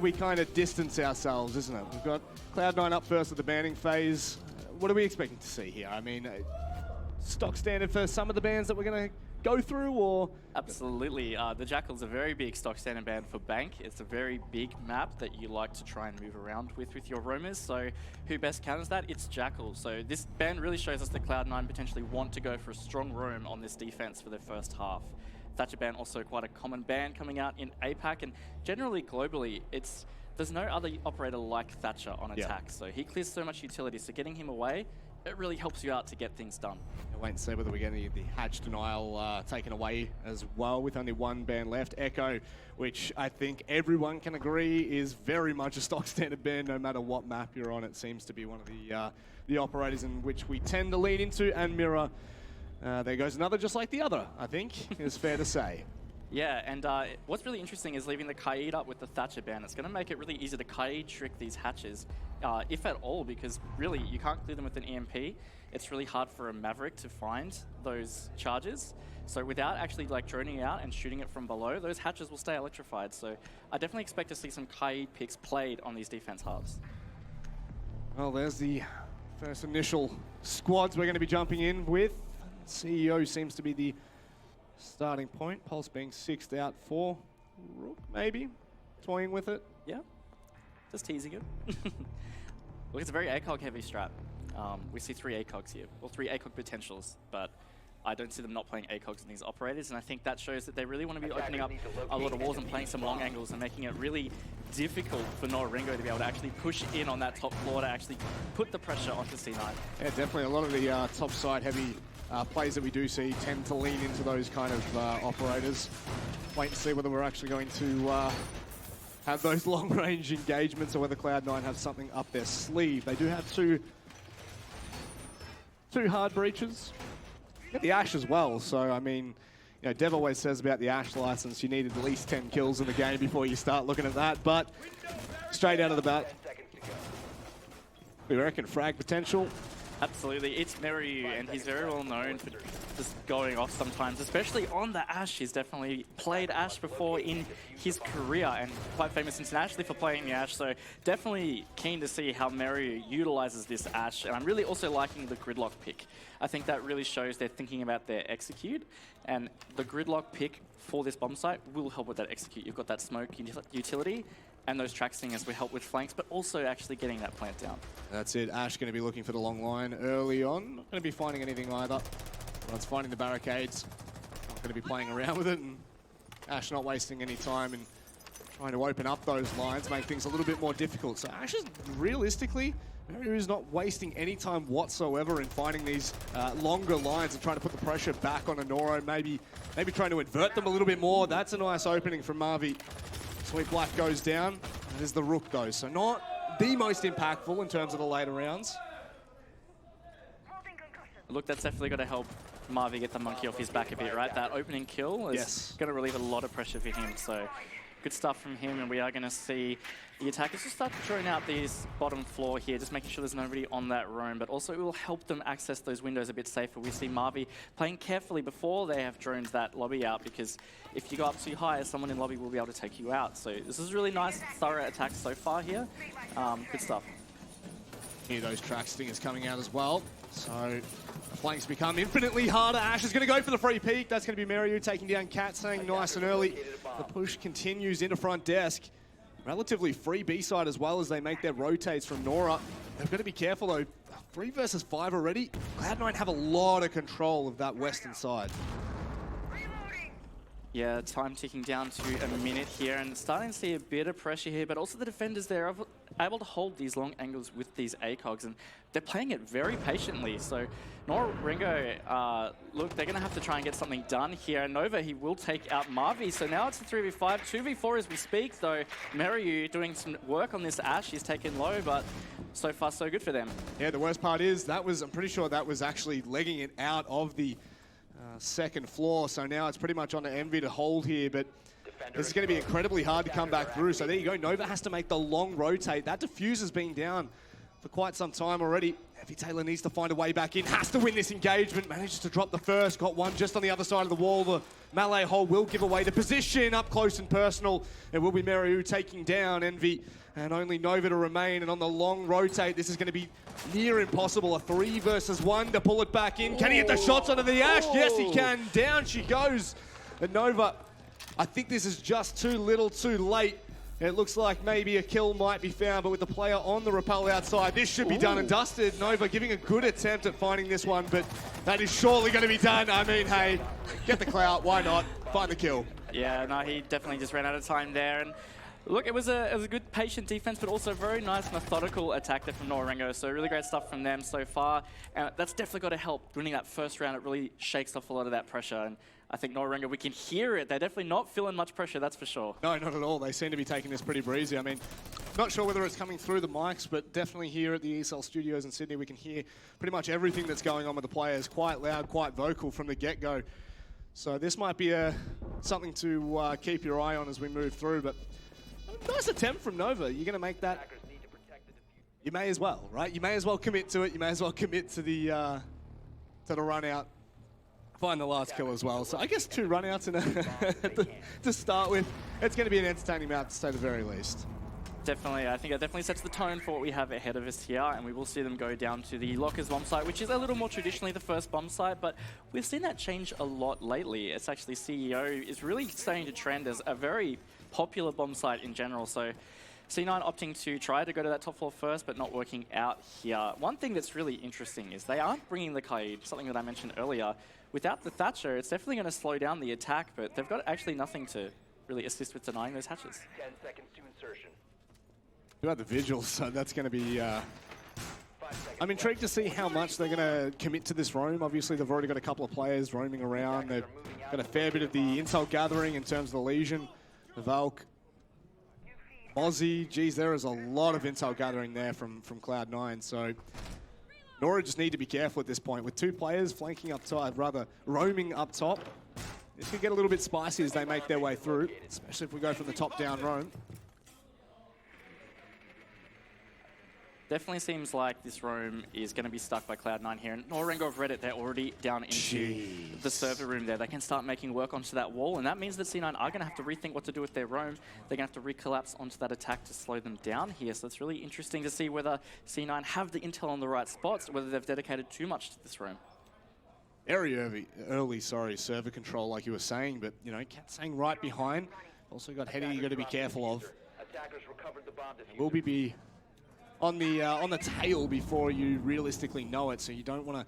We kind of distance ourselves, isn't it? We've got Cloud9 up first with the banning phase. What are we expecting to see here? I mean, stock standard for some of the bans that we're going to go through, or? Absolutely. The Jackal's a very big stock standard ban for Bank. It's a very big map that you like to try and move around with your roamers. So who best counters that? It's Jackal. So this ban really shows us that Cloud9 potentially want to go for a strong roam on this defense for their first half. Thatcher ban also quite a common ban coming out in APAC, and generally globally, there's no other operator like Thatcher on attack. So he clears so much utility, so getting him away, it really helps you out to get things done. I'll wait and see whether we get any of the hatch denial taken away as well, with only one ban left. Echo, which I think everyone can agree is very much a stock standard ban no matter what map you're on. It seems to be one of the operators in which we tend to lean into, and Mirror. There goes another just like the other, I think, is fair to say. Yeah, and what's really interesting is leaving the Kaid up with the Thatcher ban. It's going to make it really easy to Kaid trick these hatches, if at all, because really you can't clear them with an EMP. It's really hard for a Maverick to find those charges. So without actually like droning out and shooting it from below, those hatches will stay electrified. So I definitely expect to see some Kaid picks played on these defense halves. Well, there's the first initial squads we're going to be jumping in with. CEO seems to be the starting point. Pulse being 6th out for Rook, maybe? Toying with it? Yeah, just teasing it. Look, it's a very ACOG heavy strat. We see 3 ACOGs here, or 3 ACOG potentials, but I don't see them not playing ACOGs in these operators, and I think that shows that they really want to be opening up a lot of walls and playing some long angles and making it really difficult for Nora-Rengo to be able to actually push in on that top floor to actually put the pressure onto C9. Yeah, definitely. A lot of the top side heavy plays that we do see tend to lean into those kind of operators. Wait and see whether we're actually going to have those long-range engagements, or whether Cloud9 have something up their sleeve. They do have two hard breaches. Get the Ash as well, so I mean, you know, Dev always says about the Ash license, you needed at least 10 kills in the game before you start looking at that, but straight out of the bat, we reckon frag potential. Absolutely, it's Meryu, and he's very well known for just going off sometimes, especially on the Ash. He's definitely played Ash before in his career, and quite famous internationally for playing the Ash, so definitely keen to see how Meryu utilizes this Ash, and I'm really also liking the Gridlock pick. I think that really shows they're thinking about their execute, and the Gridlock pick for this bomb site will help with that execute. You've got that smoke utility, and those track stingers will help with flanks, but also actually getting that plant down. That's it. Ash going to be looking for the long line early on. Not going to be finding anything either. But it's finding the barricades. Not going to be playing around with it. And Ash not wasting any time and trying to open up those lines, make things a little bit more difficult. So Ash is realistically, Maryu's not wasting any time whatsoever in finding these longer lines and trying to put the pressure back on a Noro. Maybe trying to invert them a little bit more. That's a nice opening from Marvi. Sweet Black goes down. There's the Rook though, so not the most impactful in terms of the later rounds. Look, that's definitely going to help Marvi get the monkey off his back a bit, right? That opening kill is going to relieve a lot of pressure for him, so good stuff from him, and we are going to see the attackers just start throwing out these bottom floor here, just making sure there's nobody on that roam, but also it will help them access those windows a bit safer. We see Marvi playing carefully before they have droned that lobby out, because if you go up too high, someone in lobby will be able to take you out. So this is really nice, thorough attack so far here. Good stuff. Hear those track stingers coming out as well. So the flanks become infinitely harder. Ash is going to go for the free peek. That's going to be Meryu taking down Cat, staying nice and early. The push continues into front desk. Relatively free B-side as well as they make their rotates from Nora. They've got to be careful though. 3 versus 5 already. Cloud9 have a lot of control of that western side. Yeah, time ticking down to a minute here, and starting to see a bit of pressure here, but also the defenders there are able to hold these long angles with these ACOGs, and they're playing it very patiently. So Nora-Rengo, look, they're going to have to try and get something done here. Nova, he will take out Marvi, so now it's a 3v5, 2v4 as we speak, though Meryu doing some work on this Ash. He's taken low, but so far so good for them. Yeah, the worst part is, I'm pretty sure that was actually legging it out of the second floor, so now it's pretty much on to Envy to hold here, but this is going to be incredibly hard to come back through. So there you go, Nova has to make the long rotate. That diffuser's been down for quite some time already. Evie Taylor needs to find a way back in, has to win this engagement, manages to drop the first, got one just on the other side of the wall. The melee hole will give away the position up close and personal. It will be Meriu taking down Envy and only Nova to remain. And on the long rotate, this is going to be near impossible. A 3 versus 1 to pull it back in. Can he get the shots onto the Ash? Yes, he can. Down she goes. And Nova, I think this is just too little too late. It looks like maybe a kill might be found, but with the player on the rappel outside, this should be done and dusted. Nova giving a good attempt at finding this one, but that is surely going to be done. I mean, hey, get the clout, why not? Find the kill. Yeah, no, he definitely just ran out of time there. And look, it was a good patient defense, but also very nice methodical attack there from Nora-Rengo. So really great stuff from them so far. And that's definitely got to help. Winning that first round, it really shakes off a lot of that pressure. And I think Nora-Rengo, we can hear it. They're definitely not feeling much pressure, that's for sure. No, not at all. They seem to be taking this pretty breezy. I mean, not sure whether it's coming through the mics, but definitely here at the ESL studios in Sydney, we can hear pretty much everything that's going on with the players. Quite loud, quite vocal from the get-go. So this might be something to keep your eye on as we move through. But nice attempt from Nova. You're going to make that. You may as well, right? You may as well commit to it. You may as well commit to the run out. Find the last kill as well. So I guess 2 runouts to start with. It's going to be an entertaining map to say the very least. Definitely, I think it definitely sets the tone for what we have ahead of us here, and we will see them go down to the Lockers bomb site, which is a little more traditionally the first bomb site, but we've seen that change a lot lately. It's actually CEO is really starting to trend as a very popular bomb site in general. So C9 opting to try to go to that top floor first, but not working out here. One thing that's really interesting is they aren't bringing the Kaid, something that I mentioned earlier. Without the Thatcher, it's definitely going to slow down the attack, but they've got actually nothing to really assist with denying those hatches. 10 seconds to insertion. About the Vigils, so that's going to be... I'm intrigued to see how much they're going to commit to this roam. Obviously, they've already got a couple of players roaming around. They've got a fair bit of the intel gathering in terms of the Legion, the Valk, Mozzie. Geez, there is a lot of intel gathering there from Cloud9, so... Nora just need to be careful at this point. With 2 players flanking up top, rather roaming up top, this could get a little bit spicy as they make their way through, especially if we go from the top down roam. Definitely seems like this roam is going to be stuck by Cloud9 here. And Nora-Rengo have read it. They're already down into the server room there. They can start making work onto that wall, and that means that C9 are going to have to rethink what to do with their roam. They're going to have to recollapse onto that attack to slow them down here. So it's really interesting to see whether C9 have the intel on the right spots, whether they've dedicated too much to this roam. Very early, server control like you were saying, but, you know, kept saying right behind. Also got Hetty you got to be careful of. Attackers recovered the bomb diffuser. Will be on the tail before you realistically know it, so you don't want to...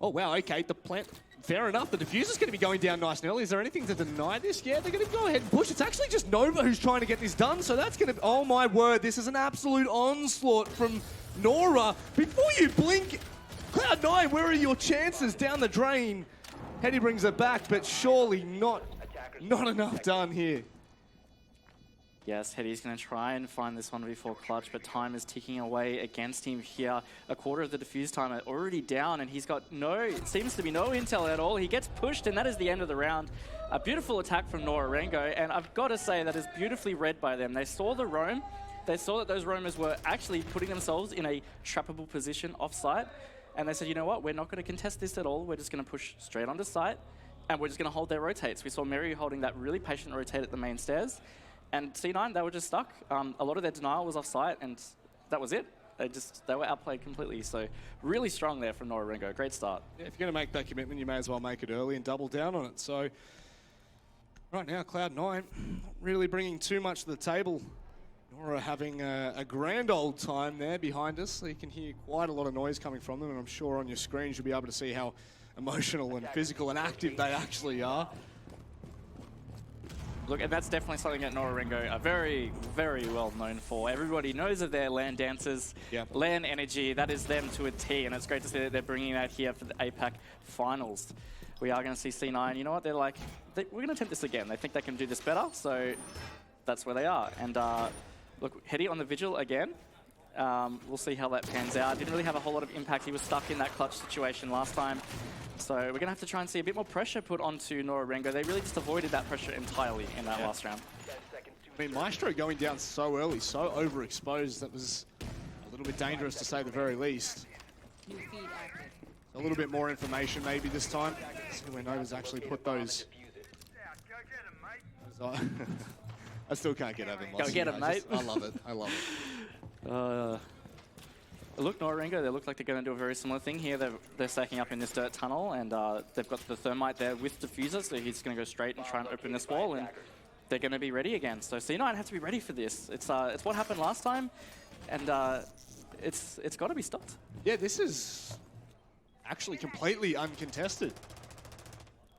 Oh, wow, okay, the plant... Fair enough, the diffuser's going to be going down nice and early. Is there anything to deny this? Yeah, they're going to go ahead and push. It's actually just Nova who's trying to get this done, so that's going to... Oh, my word, this is an absolute onslaught from Nora. Before you blink, Cloud9, where are your chances? Down the drain. Hetty brings it back, but surely not enough done here. Yes, Hetty's going to try and find this one before clutch, but time is ticking away against him here. A quarter of the defuse time already down, and he's got seems to be no intel at all. He gets pushed, and that is the end of the round. A beautiful attack from Nora-Rengo, and I've got to say that is beautifully read by them. They saw the roam. They saw that those roamers were actually putting themselves in a trappable position off-site, and they said, you know what, we're not going to contest this at all. We're just going to push straight onto site, and we're just going to hold their rotates. We saw Mary holding that really patient rotate at the main stairs. And C9, they were just stuck. A lot of their denial was off-site, and that was it. They were outplayed completely. So really strong there from Nora-Rengo. Great start. Yeah, if you're going to make that commitment, you may as well make it early and double down on it. So right now, Cloud9 not really bringing too much to the table. Nora having a grand old time there behind us. So you can hear quite a lot of noise coming from them, and I'm sure on your screens you'll be able to see how emotional and physical and active they actually are. Look, and that's definitely something that Nora-Rengo are very, very well known for. Everybody knows of their LAN dancers, LAN energy. That is them to a T, and it's great to see that they're bringing that here for the APAC finals. We are going to see C9. You know what? They're like, we're going to attempt this again. They think they can do this better, so that's where they are. And look, Hetty on the Vigil again. We'll see how that pans out. Didn't really have a whole lot of impact. He was stuck in that clutch situation last time. So we're going to have to try and see a bit more pressure put onto Nora-Rengo. They really just avoided that pressure entirely in that last round. I mean, Maestro going down so early, so overexposed, that was a little bit dangerous to say the very least. New feed active. A little bit more information maybe this time. See where Nova's actually put those. I still can't get over him. Go get him, mate. I love it. I love it. Look, Nora-Rengo, they look like they're going to do a very similar thing here. They're stacking up in this dirt tunnel, and they've got the thermite there with diffuser, so he's going to go straight and try and open this wall, and they're going to be ready again. So C9 have to be ready for this. It's what happened last time, and it's got to be stopped. Yeah, this is actually completely uncontested.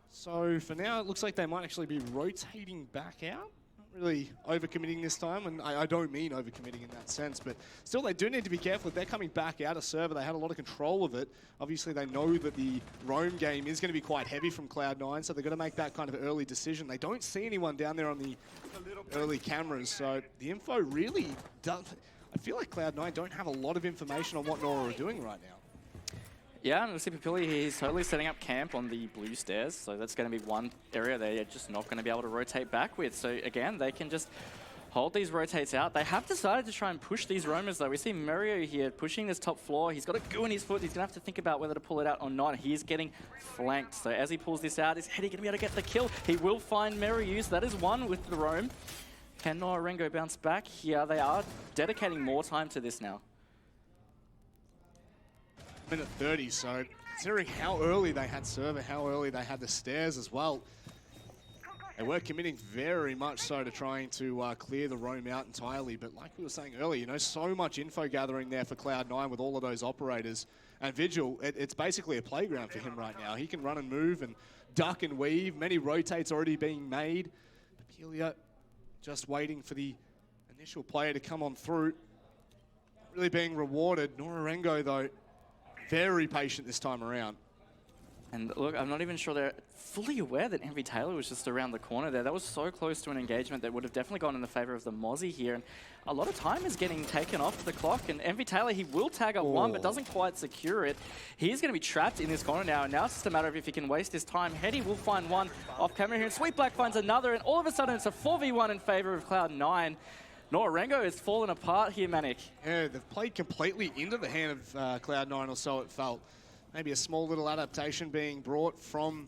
So for now, it looks like they might actually be rotating back out. Not really overcommitting this time, and I don't mean overcommitting in that sense, but still they do need to be careful. If they're coming back out of server, they had a lot of control of it. Obviously, they know that the roam game is going to be quite heavy from Cloud9, so they're going to make that kind of early decision. They don't see anyone down there on the early cameras, so the info really does... I feel like Cloud9 don't have a lot of information on what Nora are doing right now. Yeah, and we see Papilli, he's totally setting up camp on the blue stairs, so that's going to be one area they're just not going to be able to rotate back with. So again, they can just hold these rotates out. They have decided to try and push these roamers though. We see Mario here pushing this top floor. He's got a goo in his foot. He's going to have to think about whether to pull it out or not. He's getting flanked. So as he pulls this out, is Hetty going to be able to get the kill? He will find Mario, so that is one with the roam. Can Nora-Rengo bounce back? Here they are dedicating more time to this now. Minute 30, so considering how early they had server, how early they had the stairs as well, they were committing very much so to trying to clear the roam out entirely. But like we were saying earlier, you know, so much info gathering there for Cloud9 with all of those operators. And Vigil, it's basically a playground for him right now. He can run and move and duck and weave. Many rotates already being made. Papelia just waiting for the initial player to come on through. Not really being rewarded. Nora-Rengo, though, very patient this time around. And look, I'm not even sure they're fully aware that Envy Taylor was just around the corner there. That was so close to an engagement that would have definitely gone in the favor of the Mozzie here. And a lot of time is getting taken off the clock. And Envy Taylor, he will tag up one, but doesn't quite secure it. He's going to be trapped in this corner now. And now it's just a matter of if he can waste his time. Hetty will find one off camera here. And Sweet Black finds another. And all of a sudden, it's a 4v1 in favor of Cloud9. Nora-Rengo has fallen apart here, Manic. Yeah, they've played completely into the hand of Cloud9, or so it felt. Maybe a small little adaptation being brought from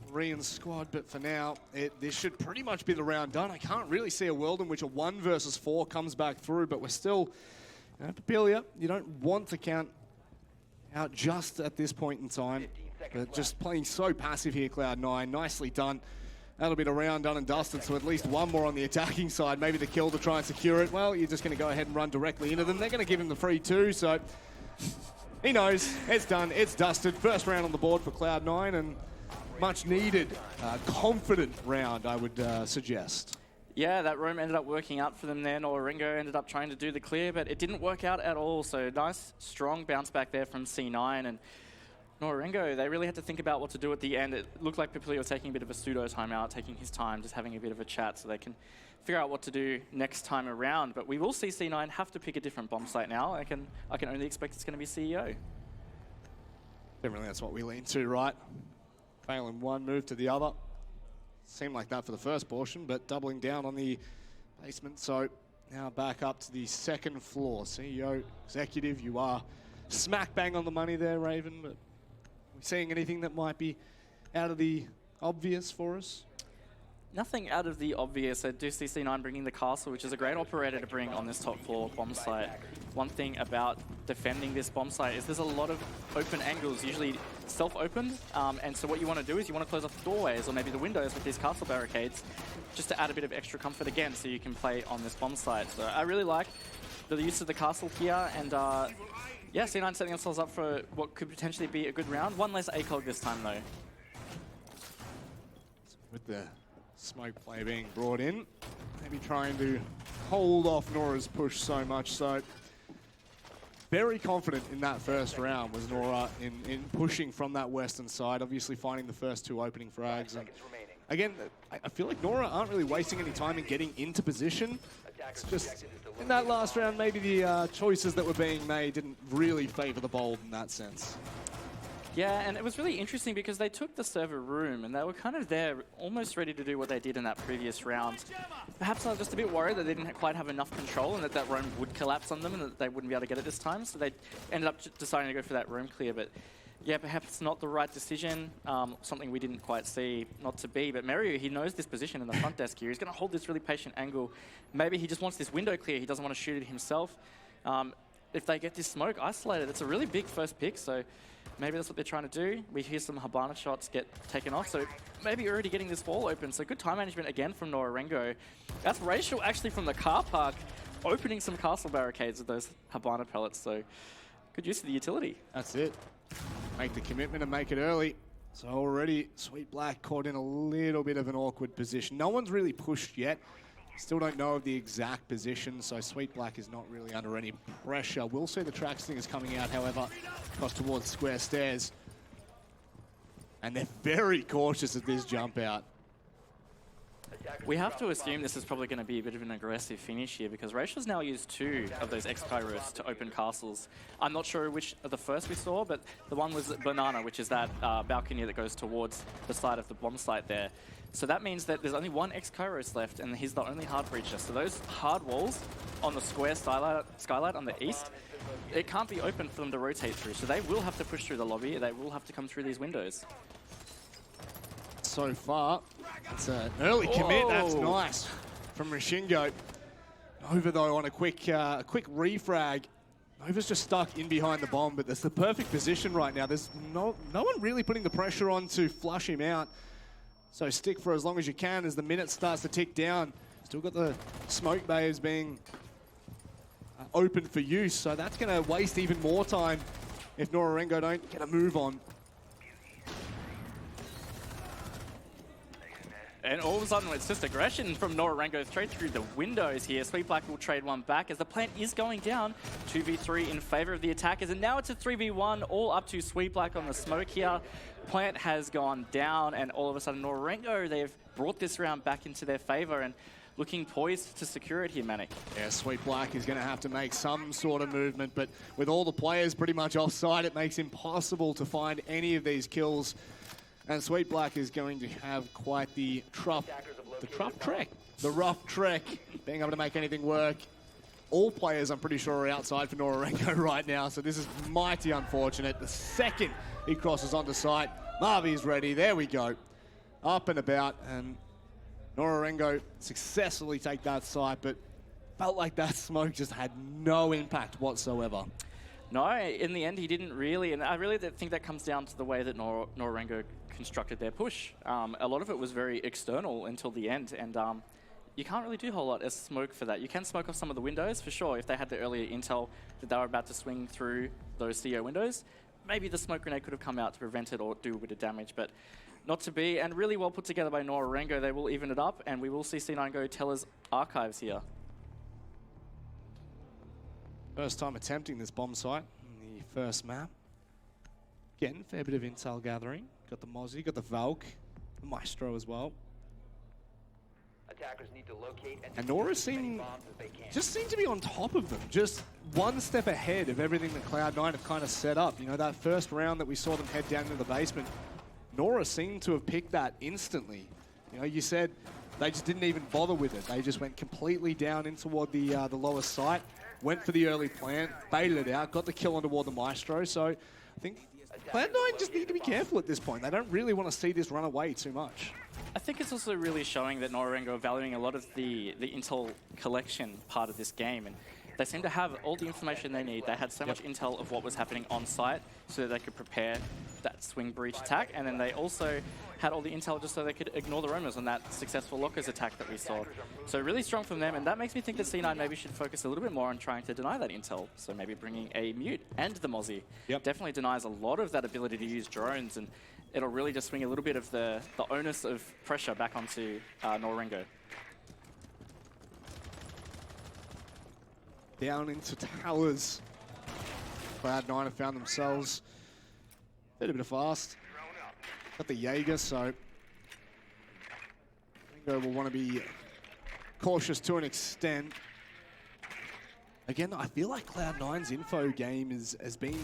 Korean squad, but for now, this should pretty much be the round done. I can't really see a world in which a 1 versus 4 comes back through, but we're still, you know, Papelia, you don't want to count out just at this point in time. But just playing so passive here, Cloud9. Nicely done. That'll be the round done and dusted, so at least one more on the attacking side. Maybe the kill to try and secure it. Well, you're just going to go ahead and run directly into them. They're going to give him the free too, so he knows. It's done. It's dusted. First round on the board for Cloud9, and much needed, confident round, I would suggest. Yeah, that roam ended up working out for them there. Nora-Rengo ended up trying to do the clear, but it didn't work out at all. So nice, strong bounce back there from C9. And Nora-Rengo, they really had to think about what to do at the end. It looked like Papilio was taking a bit of a pseudo timeout, taking his time, just having a bit of a chat so they can figure out what to do next time around. But we will see C9 have to pick a different bomb site now. I can only expect it's going to be CEO. Generally, that's what we lean to, right? Failing one, move to the other. Seemed like that for the first portion, but doubling down on the basement. So now back up to the second floor. CEO, executive, you are smack bang on the money there, Raven, but seeing anything that might be out of the obvious for us? Nothing out of the obvious. I do see C9 bringing the castle, which is a great operator to bring on this top floor bomb site. One thing about defending this bomb site is there's a lot of open angles, usually self-opened, and so what you want to do is you want to close off the doorways or maybe the windows with these castle barricades just to add a bit of extra comfort again so you can play on this bomb site. So I really like the use of the castle here, and yeah, C9 setting themselves up for what could potentially be a good round. One less ACOG this time, though. With the smoke play being brought in, maybe trying to hold off Nora's push so much. So very confident in that first round was Nora in pushing from that western side, obviously finding the first two opening frags. And again, I feel like Nora aren't really wasting any time in getting into position. It's just in that last round, maybe the choices that were being made didn't really favor the bold in that sense. Yeah, and it was really interesting because they took the server room and they were kind of there, almost ready to do what they did in that previous round. Perhaps I was just a bit worried that they didn't quite have enough control and that room would collapse on them and that they wouldn't be able to get it this time. So they ended up deciding to go for that room clear. But yeah, perhaps not the right decision. Something we didn't quite see not to be. But Meryu, he knows this position in the front desk here. He's going to hold this really patient angle. Maybe he just wants this window clear. He doesn't want to shoot it himself. If they get this smoke isolated, it's a really big first pick. So maybe that's what they're trying to do. We hear some Habana shots get taken off, so maybe already getting this wall open. So good time management again from Nora-Rengo. That's Rachel actually from the car park, opening some castle barricades with those Habana pellets. So good use of the utility. That's it. Make the commitment and make it early. So already Sweet Black caught in a little bit of an awkward position. No one's really pushed yet. Still don't know of the exact position, so Sweet Black is not really under any pressure. We'll see the track stingers coming out, however, across towards square stairs. And they're very cautious at this jump out. We have to assume this is probably going to be a bit of an aggressive finish here because Rachel's now used 2 of those X-Kairos to open castles. I'm not sure which of the first we saw, but the one was Banana, which is that balcony that goes towards the side of the bomb site there. So that means that there's only 1 X-Kairos left, and he's the only hard breacher. So those hard walls on the square skylight on the east, it can't be open for them to rotate through. So they will have to push through the lobby. They will have to come through these windows. So far, it's an early commit. That's nice from Rashingo. Nova, though, on a quick refrag. Nova's just stuck in behind the bomb, but that's the perfect position right now. There's no one really putting the pressure on to flush him out. So stick for as long as you can as the minute starts to tick down. Still got the smoke bays being open for use, so that's going to waste even more time if Nora-Rengo don't get a move on. And all of a sudden, it's just aggression from Nora-Rengo straight through the windows here. Sweet Black will trade one back as the plant is going down. 2v3 in favor of the attackers, and now it's a 3v1, all up to Sweet Black on the smoke here. Plant has gone down, and all of a sudden, Nora-Rengo, they've brought this round back into their favor and looking poised to secure it here, Manic. Yeah, Sweet Black is going to have to make some sort of movement, but with all the players pretty much offside, it makes it impossible to find any of these kills. And Sweet Black is going to have quite the rough trek, being able to make anything work. All players, I'm pretty sure, are outside for Nora-Rengo right now, so this is mighty unfortunate. The second he crosses onto site, Marvy's ready. There we go. Up and about, and Nora-Rengo successfully take that site, but felt like that smoke just had no impact whatsoever. No, in the end, he didn't really, and I really think that comes down to the way that Nora-Rengo constructed their push. A lot of it was very external until the end, and you can't really do a whole lot as smoke for that. You can smoke off some of the windows, for sure, if they had the earlier intel that they were about to swing through those CO windows. Maybe the smoke grenade could have come out to prevent it or do a bit of damage, but not to be. And really well put together by Nora-Rengo. They will even it up, and we will see C9 go Teller's archives here. First time attempting this bomb site in the first map. Again, fair bit of intel gathering. Got the Mozzie, got the Valk, the Maestro as well. Attackers need to locate and Nora seem to be on top of them, just one step ahead of everything that Cloud9 have kind of set up. You know, that first round that we saw them head down into the basement, Nora seemed to have picked that instantly. You know, you said they just didn't even bother with it. They just went completely down in toward the lower site, went for the early plant, baited it out, got the kill on toward the Maestro. So I think Cloud9 just need to be careful at this point. They don't really want to see this run away too much. I think it's also really showing that Nora-Rengo are valuing a lot of the intel collection part of this game, and they seem to have all the information they need. They had so much intel of what was happening on site so that they could prepare that swing breach attack, and then they also had all the intel just so they could ignore the roamers on that successful lockers attack that we saw. So really strong from them, and that makes me think that C9 maybe should focus a little bit more on trying to deny that intel. So maybe bringing a mute and the Mozzie definitely denies a lot of that ability to use drones, and it'll really just swing a little bit of the onus of pressure back onto Nora-Rengo. Down into towers. Cloud9 have found themselves a bit of fast. Got the Jaeger, so Ringo will want to be cautious to an extent. Again, I feel like Cloud9's info game has been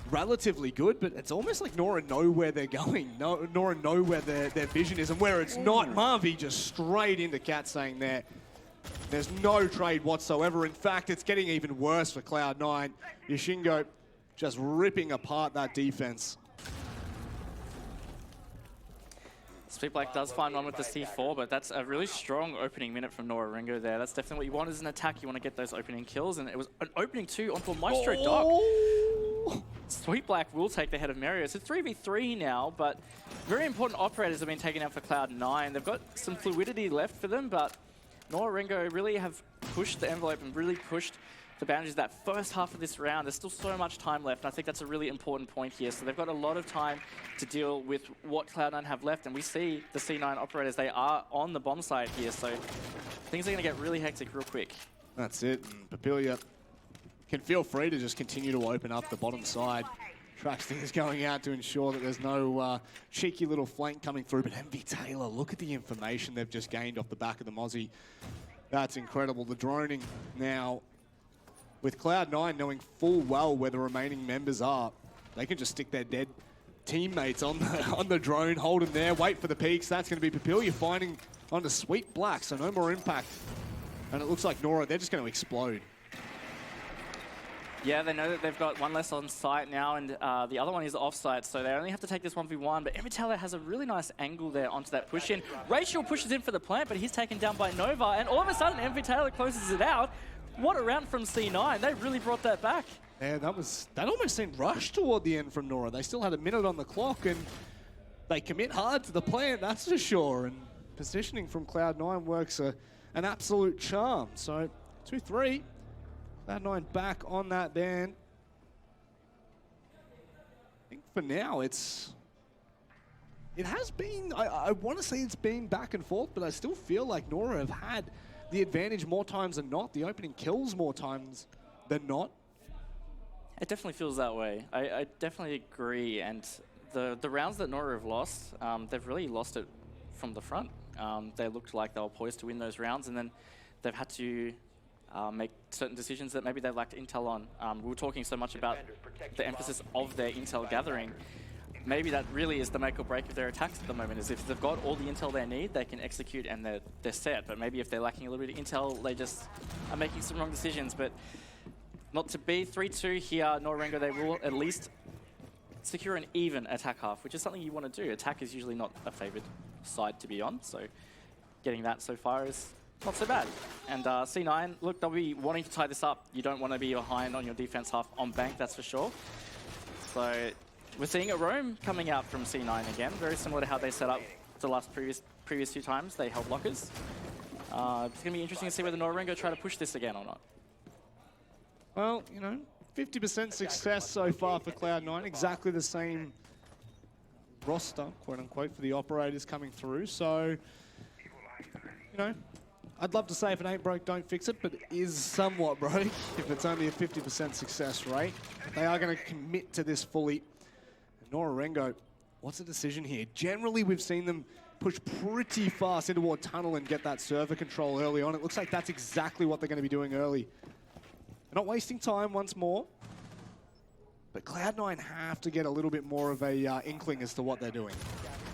relatively good, but it's almost like Nora know where they're going. Nora know where their vision is, and where it's not, Marvi just straight into Katsang there. There's no trade whatsoever. In fact, it's getting even worse for Cloud9. Yoshingo just ripping apart that defense. Sweetblack does find one with the C4, but that's a really strong opening minute from Nora-Rengo there. That's definitely what you want as an attack. You want to get those opening kills, and it was an opening 2 onto a Maestro Dock. Sweetblack will take the head of Mario. It's a 3v3 now, but very important operators have been taken out for Cloud9. They've got some fluidity left for them, but Nora-Rengo really have pushed the envelope and really pushed the boundaries that first half of this round. There's still so much time left, and I think that's a really important point here. So they've got a lot of time to deal with what Cloud9 have left, and we see the C9 operators, they are on the bomb site here, so things are going to get really hectic real quick. That's it, and Papilia can feel free to just continue to open up the bottom side. Traxton is going out to ensure that there's no cheeky little flank coming through, but MV Taylor, look at the information they've just gained off the back of the Mozzie. That's incredible. The droning now, with Cloud9 knowing full well where the remaining members are, they can just stick their dead teammates on the drone, hold them there, wait for the peaks. That's going to be Papilia finding onto Sweetblack, so no more impact. And it looks like Nora, they're just going to explode. Yeah, they know that they've got one less on site now, and the other one is off site, so they only have to take this 1v1. But MV Taylor has a really nice angle there onto that push in. Rachel pushes in for the plant, but he's taken down by Nova, and all of a sudden MV Taylor closes it out. What a round from C9. They really brought that back. Yeah, that almost seemed rushed toward the end from Nora. They still had a minute on the clock, and they commit hard to the plant, that's for sure. And positioning from Cloud9 works an absolute charm. So 2-3. Cloud9 back on that band. I think for now it has been, I want to say it's been back and forth, but I still feel like Nora have had the advantage more times than not. The opening kills more times than not. It definitely feels that way. I definitely agree. And the rounds that Nora have lost, they've really lost it from the front. They looked like they were poised to win those rounds, and then they've had to make certain decisions that maybe they lacked intel on. We were talking so much about the emphasis of their intel gathering. Maybe that really is the make or break of their attacks at the moment, is if they've got all the intel they need, they can execute and they're set. But maybe if they're lacking a little bit of intel, they just are making some wrong decisions. But not to be 3-2 here, Nora-Rengo, they will at least secure an even attack half, which is something you want to do. Attack is usually not a favored side to be on, so getting that so far is not so bad. And C9, look, they'll be wanting to tie this up. You don't want to be behind on your defense half on bank, that's for sure. So we're seeing a roam coming out from C9 again, very similar to how they set up the last previous few times they held lockers. It's going to be interesting to see whether Nora-Rengo try to push this again or not. Well, you know, 50% success so far for Cloud9, exactly the same roster, quote unquote, for the operators coming through. So, you know, I'd love to say if it ain't broke, don't fix it, but it is somewhat broke if it's only a 50% success rate. They are going to commit to this fully. Nora-Rengo, what's the decision here? Generally, we've seen them push pretty fast into a tunnel and get that server control early on. It looks like that's exactly what they're going to be doing early. They're not wasting time once more, but Cloud9 have to get a little bit more of a inkling as to what they're doing.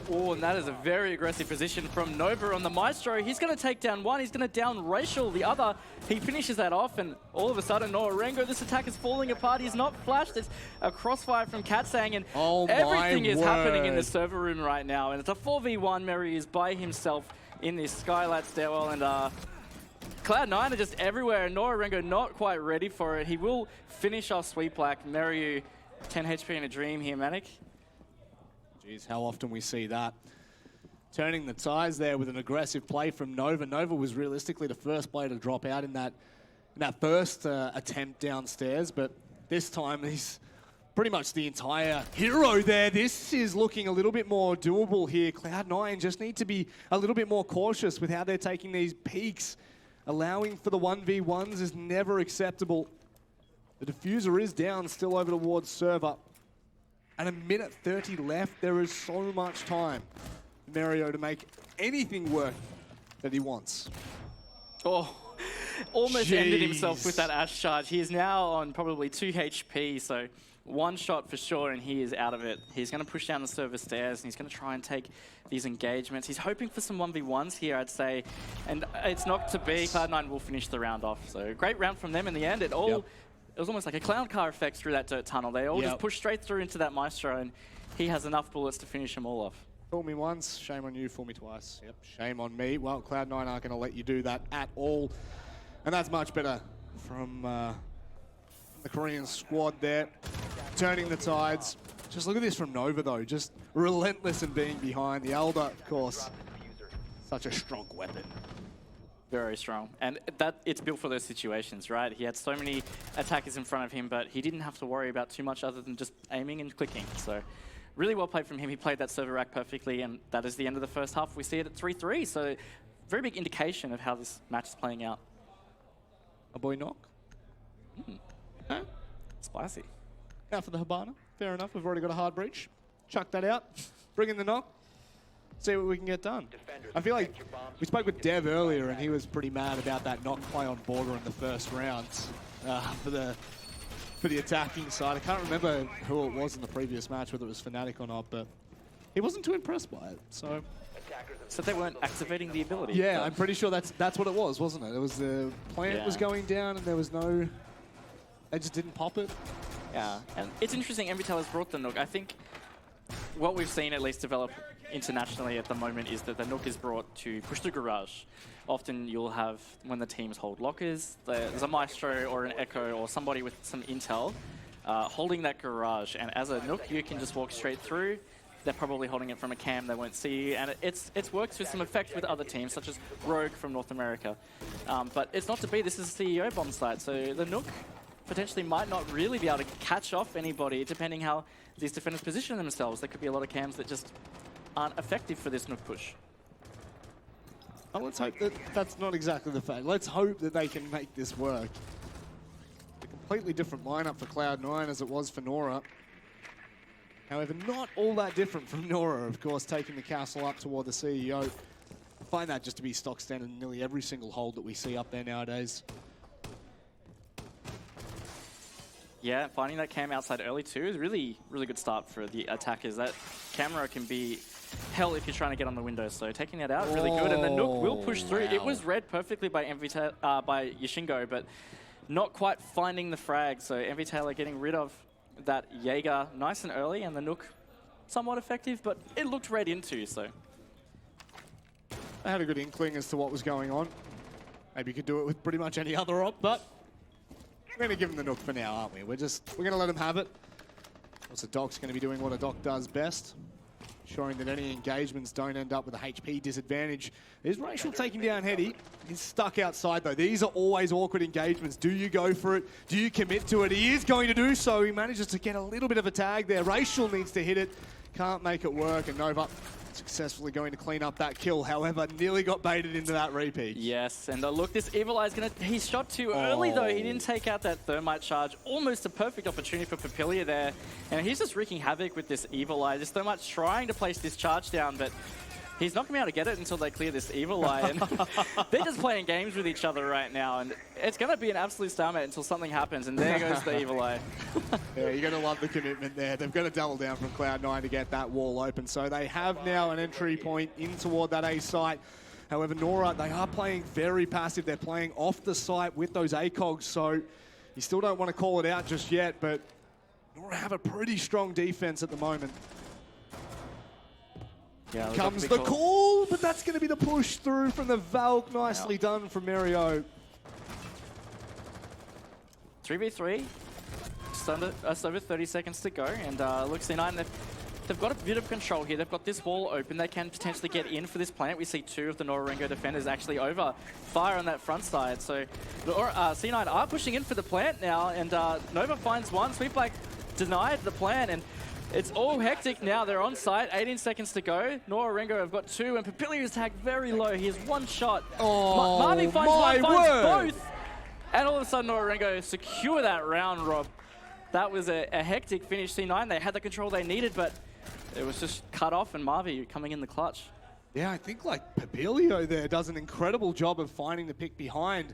Oh, and that is a very aggressive position from Nova on the Maestro. He's going to take down one. He's going to down Rachel, the other. He finishes that off, and all of a sudden, Nora-Rengo, this attack is falling apart. He's not flashed. It's a crossfire from Katsang, and everything is happening in the server room right now. And it's a 4v1. Mary is by himself in this Skylight stairwell, and Cloud9 are just everywhere, and Nora-Rengo not quite ready for it. He will finish off Sweetblack. Mary, 10 HP in a dream here, Manic. Jeez, how often we see that. Turning the ties there with an aggressive play from Nova. Nova was realistically the first player to drop out in that first attempt downstairs, but this time he's pretty much the entire hero there. This is looking a little bit more doable here. Cloud9 just need to be a little bit more cautious with how they're taking these peaks. Allowing for the 1v1s is never acceptable. The diffuser is down, still over towards server. And a minute 30 left. There is so much time for Mario to make anything work that he wants. Oh, almost ended himself with that Ash charge. He is now on probably 2 HP, so one shot for sure, and he is out of it. He's going to push down the server stairs, and he's going to try and take these engagements. He's hoping for some 1v1s here, I'd say, and it's not to be. Cloud9 will finish the round off. So great round from them in the end. It was almost like a clown car effect through that dirt tunnel. They all just pushed straight through into that Maestro, and he has enough bullets to finish them all off. Fool me once, shame on you, fool me twice. Yep, shame on me. Well, Cloud9 aren't going to let you do that at all. And that's much better from the Korean squad there, turning the tides. Just look at this from Nova, though. Just relentless in being behind. The Elder, of course, such a strong weapon. Very strong. And that it's built for those situations, right? He had so many attackers in front of him, but he didn't have to worry about too much other than just aiming and clicking. So really well played from him. He played that server rack perfectly, and that is the end of the first half. We see it at 3-3, so very big indication of how this match is playing out. A boy knock. Huh? Spicy. Out for the Habana. Fair enough. We've already got a hard breach. Chuck that out. Bring in the knock. See what we can get done. I feel like we spoke with Dev earlier, and he was pretty mad about that knock play on border in the first round for the attacking side. I can't remember who it was in the previous match, whether it was Fnatic or not, but he wasn't too impressed by it. So they weren't activating the ability. Yeah, I'm pretty sure that's what it was, wasn't it? It was the plant was going down, and there was no. They just didn't pop it. Yeah, and it's interesting. MVTel has brought the Nook. I think what we've seen at least develop internationally at the moment is that the Nook is brought to push the garage. Often you'll have, when the teams hold lockers, there's a Maestro or an Echo or somebody with some intel holding that garage. And as a Nook, you can just walk straight through. They're probably holding it from a cam, they won't see you. And it's worked with some effect with other teams, such as Rogue from North America. But it's not to be, this is a CEO bomb site, so the Nook potentially might not really be able to catch off anybody, depending how these defenders position themselves. There could be a lot of cams that just aren't effective for this Nook push. Oh, let's hope that that's not exactly the fact. Let's hope that they can make this work. A completely different lineup for Cloud9 as it was for Nora. However, not all that different from Nora, of course, taking the castle up toward the CEO. I find that just to be stock standard in nearly every single hold that we see up there nowadays. Yeah, finding that cam outside early too is really, really good start for the attackers. That camera can be hell if you're trying to get on the window, so taking that out, really good. And the Nook will push through. Wow. It was read perfectly by by Yashingo, but not quite finding the frag. So MVTel are getting rid of that Jaeger nice and early, and the Nook somewhat effective, but it looked read into, so. I had a good inkling as to what was going on. Maybe you could do it with pretty much any other op, but we're going to give him the Nook for now, aren't we? We're going to let him have it. Also, Doc's going to be doing what a Doc does best, ensuring that any engagements don't end up with a HP disadvantage. There's Racial taking down Heady. He's stuck outside, though. These are always awkward engagements. Do you go for it? Do you commit to it? He is going to do so. He manages to get a little bit of a tag there. Racial needs to hit it. Can't make it work, and Nova successfully going to clean up that kill. However, nearly got baited into that repeat. Yes, and look, this Evil Eye's gonna, he shot too early though. He didn't take out that Thermite charge. Almost a perfect opportunity for Papilia there. And he's just wreaking havoc with this Evil Eye. This Thermite trying to place this charge down, but he's not going to be able to get it until they clear this Evil Eye. And they're just playing games with each other right now. And it's going to be an absolute stalemate until something happens. And there goes the Evil Eye. Yeah, you're going to love the commitment there. They've got to double down from Cloud9 to get that wall open. So they have now an entry point in toward that A site. However, Nora, they are playing very passive. They're playing off the site with those ACOGs. So you still don't want to call it out just yet. But Nora have a pretty strong defense at the moment. Yeah, comes the call, but that's going to be the push through from the Valk. Nicely done from Mario. 3v3, just over 30 seconds to go, and look, C9, they've got a bit of control here. They've got this wall open. They can potentially get in for this plant. We see two of the Nora-Rengo defenders actually over fire on that front side. So C9 are pushing in for the plant now, and Nova finds one. Sweetblack denied the plant, and it's all hectic now. They're on site. 18 seconds to go. Nora-Rengo have got two, and Papilia is tagged very low. He has one shot. Oh, Marvy finds one, finds both. And all of a sudden, Nora-Rengo secure that round, Rob. That was a hectic finish. C9, they had the control they needed, but it was just cut off, and Marvy coming in the clutch. Yeah, I think like Papilio there does an incredible job of finding the pick behind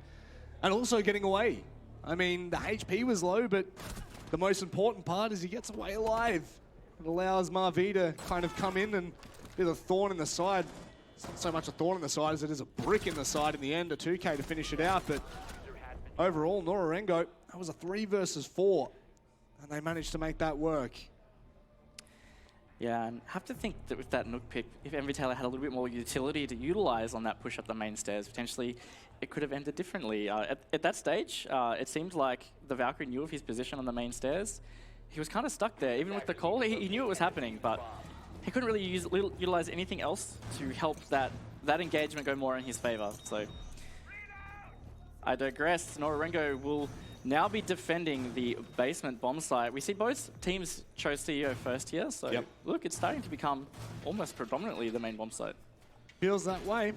and also getting away. I mean, the HP was low, but the most important part is he gets away alive. It allows Map1 to kind of come in and be the thorn in the side. It's not so much a thorn in the side as it is a brick in the side in the end, a 2K to finish it out. But overall, Nora-Rengo, that was a 3 versus 4. And they managed to make that work. Yeah, and have to think that with that Nook pick, if Taylor had a little bit more utility to utilize on that push up the main stairs, potentially it could have ended differently. At that stage, it seemed like the Valkyrie knew of his position on the main stairs. He was kind of stuck there. Even with the call, he knew it was happening, but he couldn't really utilize anything else to help that engagement go more in his favor. So I digress. Nora-Rengo will now be defending the basement bomb site. We see both teams chose CEO first here, so look, it's starting to become almost predominantly the main bomb site. Feels that way.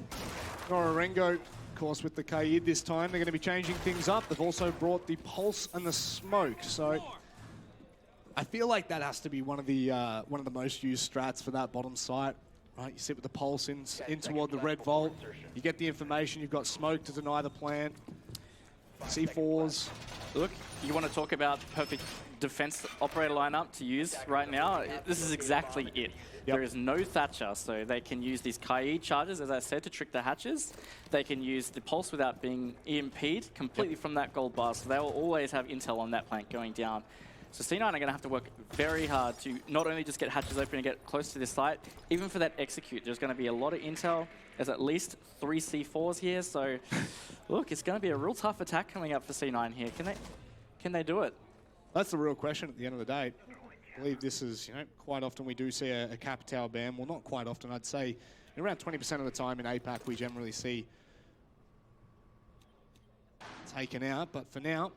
Nora-Rengo, of course, with the Kaid this time, they're going to be changing things up. They've also brought the Pulse and the Smoke, so I feel like that has to be one of the most used strats for that bottom site. Right, you sit with the Pulse in toward the red vault. You get the information. You've got Smoke to deny the plant. C4s. Look, you want to talk about perfect defense operator lineup to use right now? This is exactly it. There is no Thatcher, so they can use these Kaid charges, as I said, to trick the hatches. They can use the Pulse without being EMP'd completely from that gold bar, so they will always have intel on that plant going down. So C9 are going to have to work very hard to not only just get hatches open and get close to this site, even for that execute, there's going to be a lot of intel. There's at least 3 C4s here, so look, it's going to be a real tough attack coming up for C9 here. Can they do it? That's the real question at the end of the day. I believe this is, quite often we do see a cap tower ban. Well, not quite often, I'd say around 20% of the time in APAC we generally see taken out, but for now,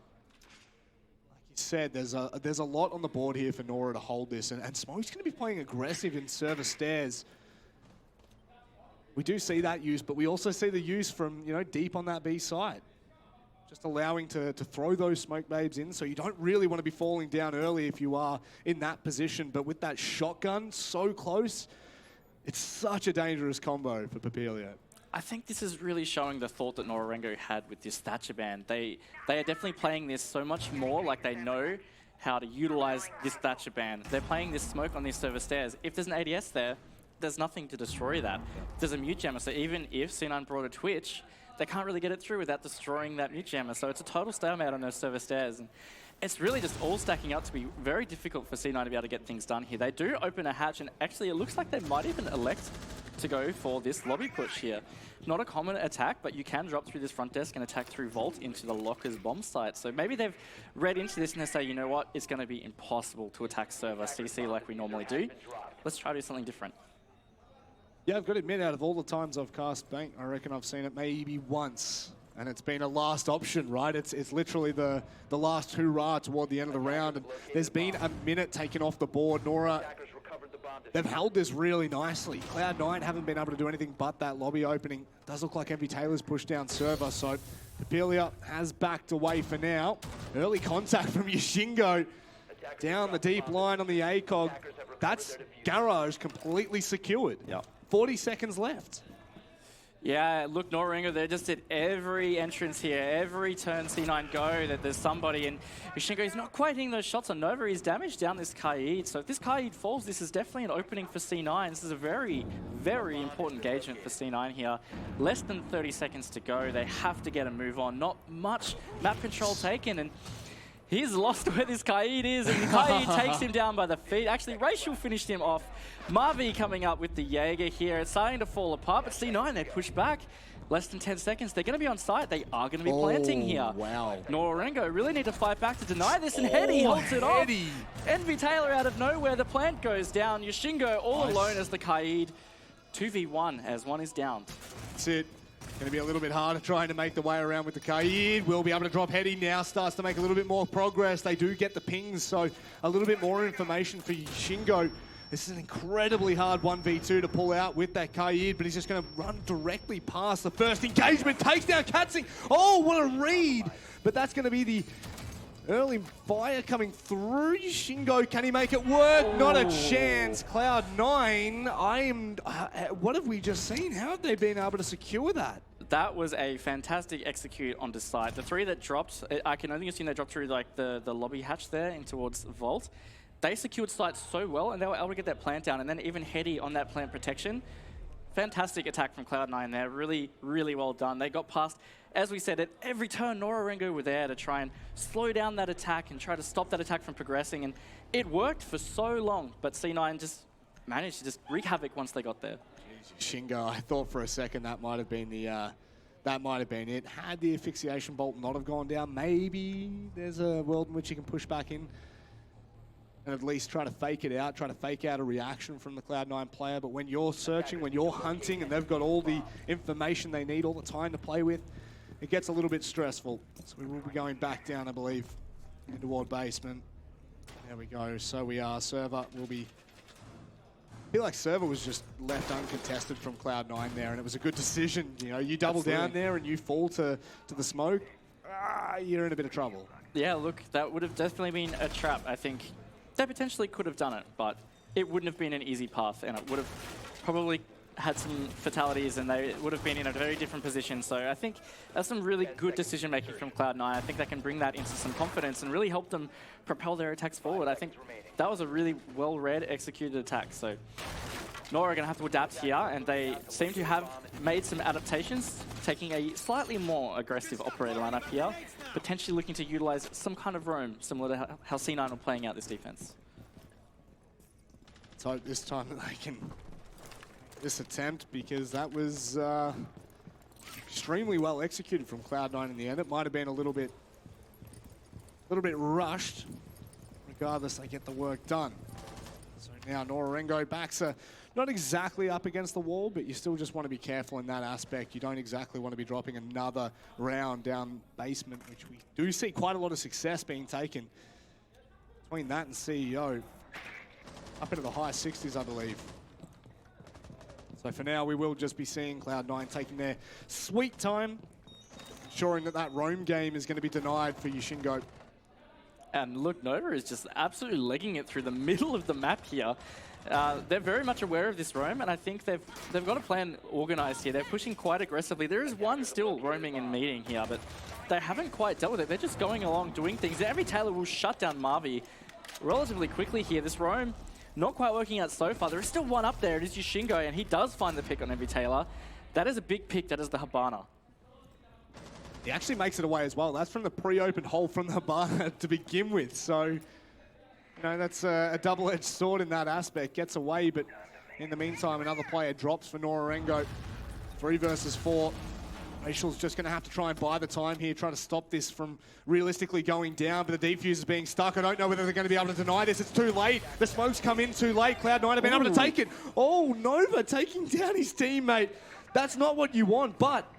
said, there's a lot on the board here for Nora to hold this, and Smoke's going to be playing aggressive in server stairs. We do see that use, but we also see the use from deep on that B side, just allowing to throw those smoke babes in. So you don't really want to be falling down early if you are in that position. But with that shotgun so close, it's such a dangerous combo for Papilio. I think this is really showing the thought that Nora-Rengo had with this Thatcher ban. They are definitely playing this so much more like they know how to utilize this Thatcher ban. They're playing this smoke on these server stairs. If there's an ADS there, there's nothing to destroy that. There's a mute jammer, so even if C9 brought a Twitch, they can't really get it through without destroying that mute jammer. So it's a total stalemate on those server stairs. And it's really just all stacking up to be very difficult for C9 to be able to get things done here. They do open a hatch, and actually it looks like they might even elect to go for this lobby push here. Not a common attack, but you can drop through this front desk and attack through Vault into the Lockers bomb site. So maybe they've read into this and they say, you know what, it's going to be impossible to attack server CC like we normally do. Let's try to do something different. Yeah, I've got to admit, out of all the times I've cast Bank, I reckon I've seen it maybe once. And it's been a last option, right? It's literally the last hurrah toward the end of the round. And there's been a minute taken off the board. Nora, they've held this really nicely. Cloud9 haven't been able to do anything but that lobby opening. Does look like Taylor's pushed down server, so Papilia has backed away for now. Early contact from Yashingo down the deep line on the ACOG. That's Garage completely secured. 40 seconds left. Yeah, look, Nora-Rengo, they just did every entrance here, every turn C9 go, that there's somebody, and Yashingo is not quite hitting those shots on Nova. He's damaged down this Kaid, so if this Kaid falls, this is definitely an opening for C9. This is a very, very important engagement for C9 here. Less than 30 seconds to go. They have to get a move on. Not much map control taken, and he's lost where this Kaid is, and Kaid takes him down by the feet. Actually, Rachel finished him off. Map1 coming up with the Jaeger here. It's starting to fall apart, but C9, they push back. Less than 10 seconds. They're going to be on site. They are going to be planting here. Wow. Nora-Rengo really need to fight back to deny this, and Hetty holds it off. Envy Taylor out of nowhere. The plant goes down. Yashingo all alone as the Kaid. 2v1 as one is down. That's it. Going to be a little bit harder trying to make the way around with the Kaid. Will be able to drop Hetty now. Starts to make a little bit more progress. They do get the pings, so a little bit more information for Yashingo. This is an incredibly hard 1v2 to pull out with that Kaid, but he's just going to run directly past the first engagement. Takes down Katzing. Oh, what a read! But that's going to be the early fire coming through. Yashingo, can he make it work? Not a chance. Cloud9, what have we just seen? How have they been able to secure that? That was a fantastic execute on the side. The 3 that dropped, I can only assume they dropped through like the lobby hatch there in towards Vault. They secured sites so well, and they were able to get that plant down, and then even Heady on that plant protection. Fantastic attack from Cloud9 there. Really, really well done. They got past, as we said, at every turn, Nora-Rengo were there to try and slow down that attack and try to stop that attack from progressing, and it worked for so long, but C9 just managed to just wreak havoc once they got there. Shingo, I thought for a second that might have been it. Had the asphyxiation bolt not have gone down, maybe there's a world in which you can push back in and at least try to fake it out, try to fake out a reaction from the Cloud9 player. But when you're searching, when you're hunting, and they've got all the information they need all the time to play with, it gets a little bit stressful. So we will be going back down, I believe, into ward basement. There we go. So we are. Server will be... I feel like Server was just left uncontested from Cloud9 there, and it was a good decision. You know, you double down there and you fall to the smoke, you're in a bit of trouble. Yeah, look, that would have definitely been a trap. I think they potentially could have done it, but it wouldn't have been an easy path, and it would have probably had some fatalities, and they would have been in a very different position. So I think that's some really good decision-making from Cloud9. I think they can bring that into some confidence and really help them propel their attacks forward. I think that was a really well-read, executed attack. So Nora are going to have to adapt here, and they seem to have made some adaptations, taking a slightly more aggressive operator lineup here, potentially looking to utilize some kind of roam, similar to how C9 are playing out this defense. Let's hope this time that they can this attempt, because that was extremely well executed from Cloud9 in the end. It might have been a little bit rushed. Regardless, they get the work done. So now Nora-Rengo backs are not exactly up against the wall, but you still just want to be careful in that aspect. You don't exactly want to be dropping another round down basement, which we do see quite a lot of success being taken between that and CEO. Up into the high 60s, I believe. So for now, we will just be seeing Cloud9 taking their sweet time, ensuring that that roam game is going to be denied for Yushingo. And look, Nova is just absolutely legging it through the middle of the map here. They're very much aware of this roam, and I think they've got a plan organized here. They're pushing quite aggressively. There is one still roaming and meeting here, but they haven't quite dealt with it. They're just going along, doing things. Every Taylor will shut down Marvi relatively quickly here. This roam not quite working out so far. There is still one up there. It is Yushingo, and he does find the pick on every Taylor. That is a big pick. That is the Habana. He actually makes it away as well. That's from the pre-opened hole from the Habana to begin with. So, you know, that's a double-edged sword in that aspect. Gets away, but in the meantime, another player drops for Nora-Rengo. 3 versus 4. Racial's just going to have to try and buy the time here, try to stop this from realistically going down, but the defuse is being stuck. I don't know whether they're going to be able to deny this. It's too late. The smoke's come in too late. Cloud9 have been able to take it. Oh, Nova taking down his teammate. That's not what you want, but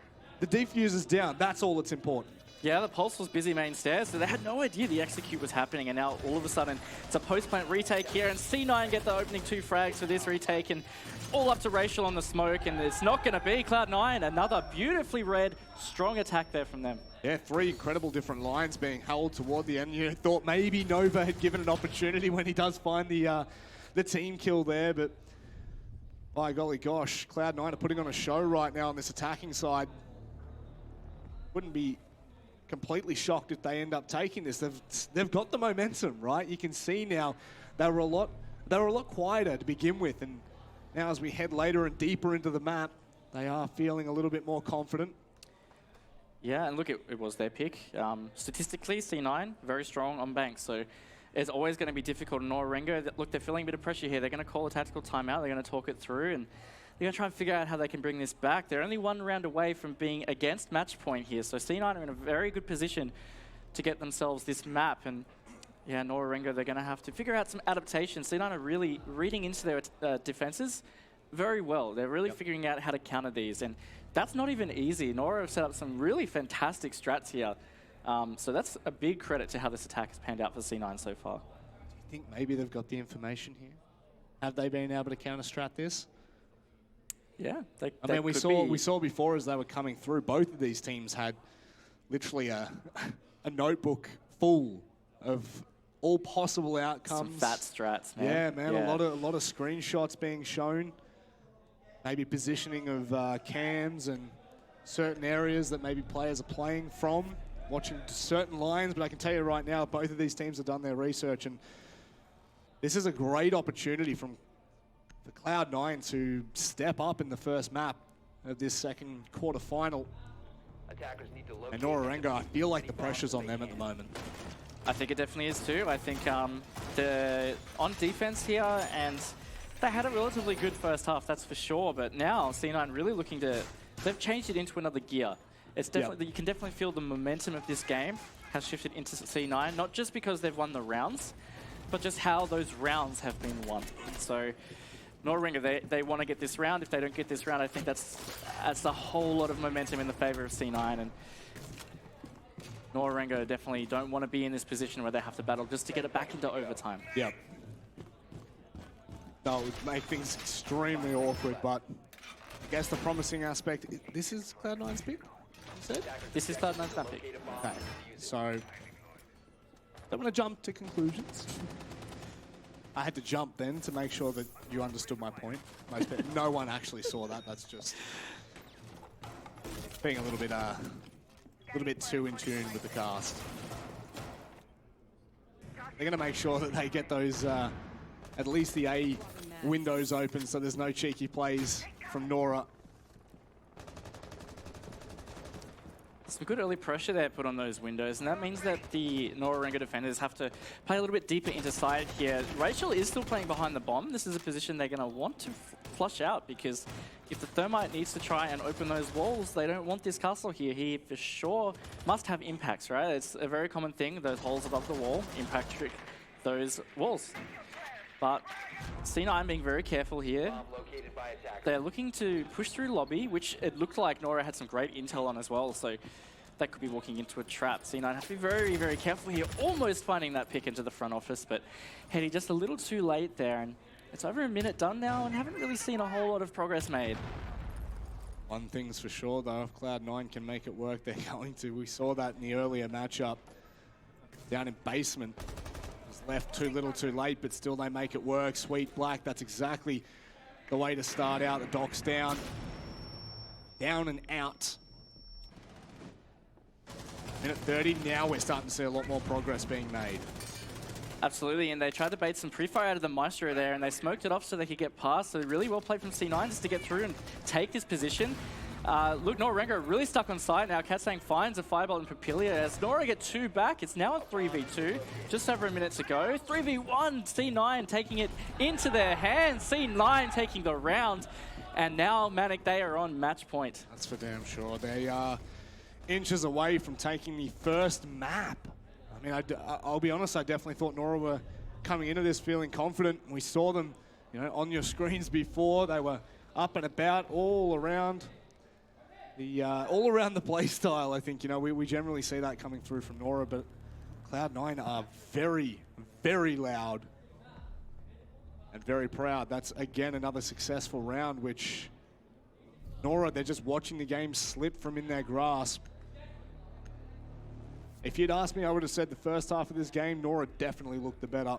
the defuse is down. That's all that's important. Yeah, the Pulse was busy main stairs, so they had no idea the execute was happening, and now all of a sudden it's a post-plant retake here, and C9 get the opening 2 frags for this retake, and all up to Racial on the smoke, and it's not going to be Cloud9. Another beautifully read, strong attack there from them. Yeah, 3 incredible different lines being held toward the end. You thought maybe Nova had given an opportunity when he does find the team kill there, but by golly gosh, Cloud9 are putting on a show right now on this attacking side. Wouldn't be completely shocked if they end up taking this. They've got the momentum, right? You can see now they were a lot quieter to begin with, and now as we head later and deeper into the map, they are feeling a little bit more confident. Yeah, and look, it was their pick. Statistically, C9 very strong on banks, so it's always going to be difficult. Nora-Rengo, look, they're feeling a bit of pressure here. They're going to call a tactical timeout. They're going to talk it through, and they're going to try and figure out how they can bring this back. They're only 1 round away from being against match point here, so C9 are in a very good position to get themselves this map. And yeah, Nora-Rengo, they're going to have to figure out some adaptations. C9 are really reading into their defenses very well. They're really figuring out how to counter these, and that's not even easy. Nora have set up some really fantastic strats here. So that's a big credit to how this attack has panned out for C9 so far. Do you think maybe they've got the information here? Have they been able to counter-strat this? Yeah, I mean, we saw before as they were coming through, both of these teams had literally a notebook full of all possible outcomes. Some fat strats, man. Yeah, man, yeah. A lot of screenshots being shown. Maybe positioning of cams and certain areas that maybe players are playing from, watching certain lines, but I can tell you right now, both of these teams have done their research, and this is a great opportunity for Cloud9 to step up in the first map of this second quarterfinal. Attackers need to locate And Nora-Rengo, I feel like the pressure's on them at the moment. I think it definitely is too. I think they're on defense here, and they had a relatively good first half, that's for sure. But now C9 really looking to, they've changed it into another gear. It's definitely, you can definitely feel the momentum of this game has shifted into C9, not just because they've won the rounds, but just how those rounds have been won. So Nora-Rengo, they want to get this round. If they don't get this round, I think that's a whole lot of momentum in the favor of C9. And Nora-Rengo definitely don't want to be in this position where they have to battle just to get it back into overtime. Yep. That would make things extremely awkward, but I guess the promising aspect, this is Cloud9's pick, you said? This is Cloud9's map pick. Okay, so don't want to jump to conclusions. I had to jump then to make sure that you understood my point. No one actually saw that. That's just being a little bit too in tune with the cast. They're going to make sure that they get those, at least the A windows open, so there's no cheeky plays from Nora. Some good early pressure there put on those windows, and that means that the Nora-Rengo defenders have to play a little bit deeper into side here. Rachel is still playing behind the bomb. This is a position they're going to want to flush out, because if the Thermite needs to try and open those walls, they don't want this castle here. He for sure must have impacts, right? It's a very common thing, those holes above the wall impact trick those walls. But C9 being very careful here. They're looking to push through lobby, which it looked like Nora had some great intel on as well, so that could be walking into a trap. C9 has to be very, very careful here, almost finding that pick into the front office, but heading just a little too late there, and it's over a minute done now, and haven't really seen a whole lot of progress made. One thing's for sure, though, if Cloud9 can make it work, they're going to. We saw that in the earlier matchup down in basement. Left too little too late, but still they make it work. Sweet Black, that's exactly the way to start out. The Doc's down. Down and out. Minute 30, now we're starting to see a lot more progress being made. Absolutely, and they tried to bait some pre-fire out of the Maestro there, and they smoked it off so they could get past. So really well played from C9 just to get through and take this position. Look, Nora-Rengo really stuck on site now. Katsang finds a fireball in Papilia as Nora get 2 back. It's now a 3v2, just over a minute to go. 3v1, C9 taking it into their hands. C9 taking the round. And now Manic, they are on match point. That's for damn sure. They are inches away from taking the first map. I mean, I'll be honest, I definitely thought Nora were coming into this feeling confident. We saw them, you know, on your screens before. They were up and about all around the play style. I think, you know, we generally see that coming through from Nora, but Cloud9 are very, very loud and very proud. That's, again, another successful round, which Nora, they're just watching the game slip from in their grasp. If you'd asked me, I would have said the first half of this game, Nora definitely looked the better.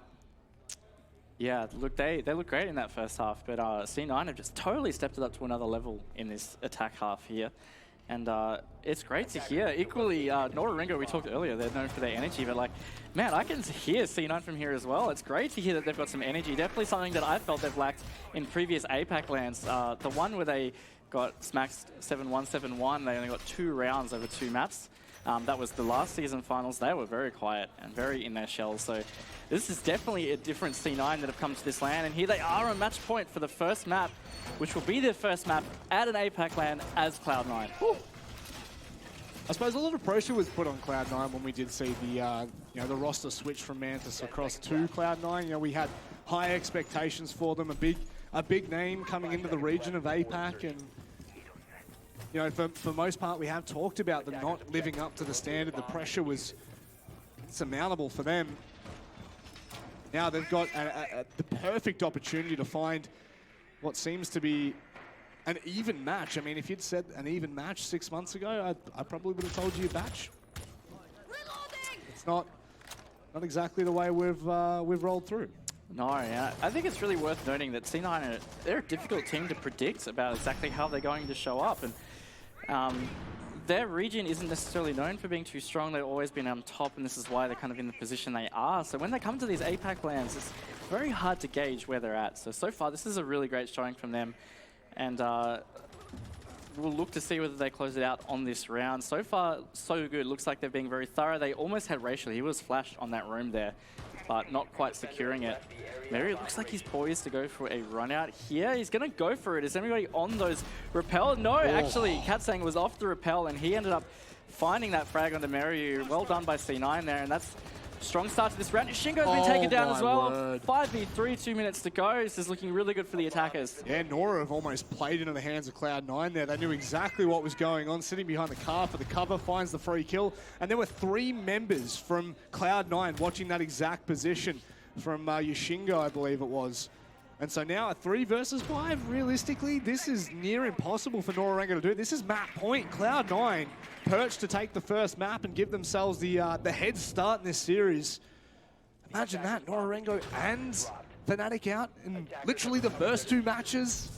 Yeah, look, they look great in that first half, but C9 have just totally stepped it up to another level in this attack half here. And it's great to hear. Equally, Nora-Rengo, we talked earlier, they're known for their energy, but like, man, I can hear C9 from here as well. It's great to hear that they've got some energy. Definitely something that I felt they've lacked in previous APAC lands. The one where they got smacked 7-1, 7-1, they only got 2 rounds over 2 maps. That was the last season finals. They were very quiet and very in their shells. So this is definitely a different C9 that have come to this LAN. And here they are on match point for the first map, which will be their first map at an APAC LAN as Cloud9. Woo. I suppose a lot of pressure was put on Cloud9 when we did see the the roster switch from Mantis across to Cloud9. You know, we had high expectations for them, a big name coming into the region of APAC, and you know, for most part, we have talked about them not living up to the standard. The pressure was insurmountable for them. Now they've got the perfect opportunity to find what seems to be an even match. I mean, if you'd said an even match 6 months ago, I probably would have told you a batch. It's not exactly the way we've rolled through. No, yeah. I think it's really worth noting that C9, they're a difficult team to predict about exactly how they're going to show up. And Their region isn't necessarily known for being too strong. They've always been on top, and this is why they're kind of in the position they are. So when they come to these APAC lands, it's very hard to gauge where they're at. So far, this is a really great showing from them. And we'll look to see whether they close it out on this round. So far, so good. Looks like they're being very thorough. They almost had Rachel. He was flashed on that room there, but not quite securing it. Mary looks like he's poised to go for a run out here. He's going to go for it. Is anybody on those rappel? No, actually, Katsang was off the rappel, and he ended up finding that frag onto Mary. Well done by C9 there, and that's a strong start to this round. Shingo's been taken down as well. Word. 5v3, 2 minutes to go. This is looking really good for the attackers. Yeah, Nora have almost played into the hands of Cloud9 there. They knew exactly what was going on, sitting behind the car for the cover, finds the free kill. And there were 3 members from Cloud9 watching that exact position from Yoshingo, I believe it was. And so now a 3 versus 5, realistically, this is near impossible for Nora-Rengo to do. This is map point. Cloud9 perched to take the first map and give themselves the head start in this series. Imagine that, Nora-Rengo and Fnatic out in literally the first 2 matches.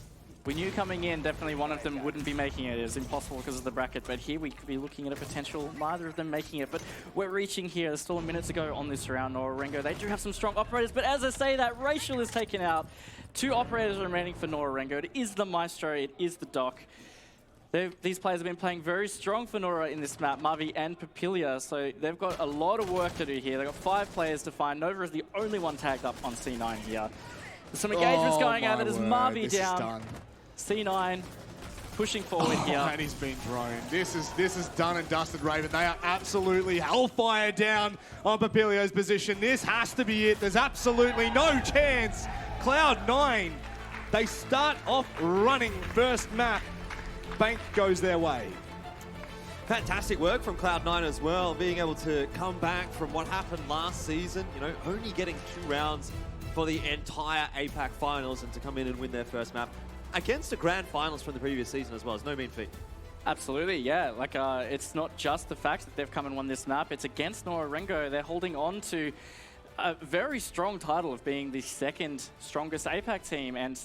We knew coming in, definitely one of them wouldn't be making it. It was impossible because of the bracket, but here we could be looking at a potential neither of them making it. But we're reaching here. There's still a minute to go on this round. Nora-Rengo, they do have some strong operators, but as I say that, Rachel is taken out. 2 operators remaining for Nora-Rengo. It is the Maestro, it is the Doc. These players have been playing very strong for Nora in this map, Mavi and Papilia, so they've got a lot of work to do here. They've got 5 players to find. Nova is the only one tagged up on C9 here. There's some engagements going out. That is Mavi down. C9 pushing forward here. And he's been droned. This is done and dusted, Raven. They are absolutely hellfire down on Papilio's position. This has to be it. There's absolutely no chance. Cloud9, they start off running first map. Bank goes their way. Fantastic work from Cloud9 as well, being able to come back from what happened last season, you know, only getting 2 rounds for the entire APAC finals and to come in and win their first map against the grand finals from the previous season as well. It's no mean feat. Absolutely, yeah. Like, it's not just the fact that they've come and won this map, it's against Nora-Rengo. They're holding on to a very strong title of being the 2nd strongest APAC team, and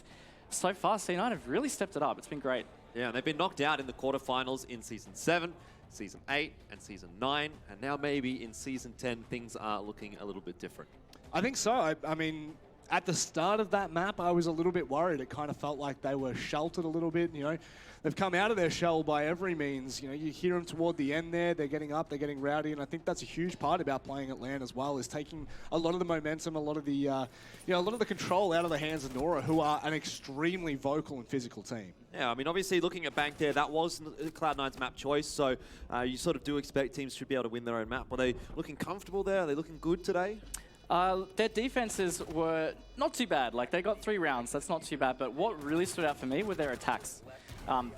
so far C9 have really stepped it up. It's been great. Yeah, and they've been knocked out in the quarterfinals in Season 7, Season 8, and Season 9, and now maybe in Season 10 things are looking a little bit different. I think so. I mean, at the start of that map, I was a little bit worried. It kind of felt like they were sheltered a little bit, you know. They've come out of their shell by every means. You know, you hear them toward the end there. They're getting up, they're getting rowdy, and I think that's a huge part about playing at LAN as well, is taking a lot of the momentum, a lot of the, you know, a lot of the control out of the hands of Nora, who are an extremely vocal and physical team. Yeah, I mean, obviously looking at Bank there, that was Cloud9's map choice, so you sort of do expect teams to be able to win their own map. Are they looking comfortable there? Are they looking good today? Their defenses were not too bad. Like, they got 3 rounds, that's not too bad, but what really stood out for me were their attacks.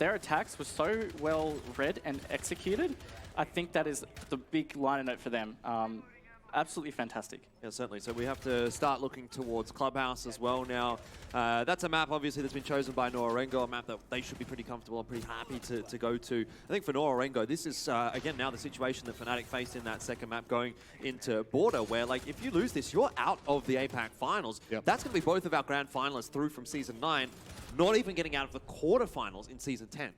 Their attacks were so well read and executed. I think that is the big liner note for them. Absolutely fantastic. Yeah, certainly. So we have to start looking towards Clubhouse as well now. That's a map, obviously, that's been chosen by Nora-Rengo, a map that they should be pretty comfortable and pretty happy to go to. I think for Nora-Rengo, this is, again, now the situation that Fnatic faced in that second map going into Border, where, like, if you lose this, you're out of the APAC finals. Yep. That's going to be both of our grand finalists through from Season 9, not even getting out of the quarterfinals in Season 10.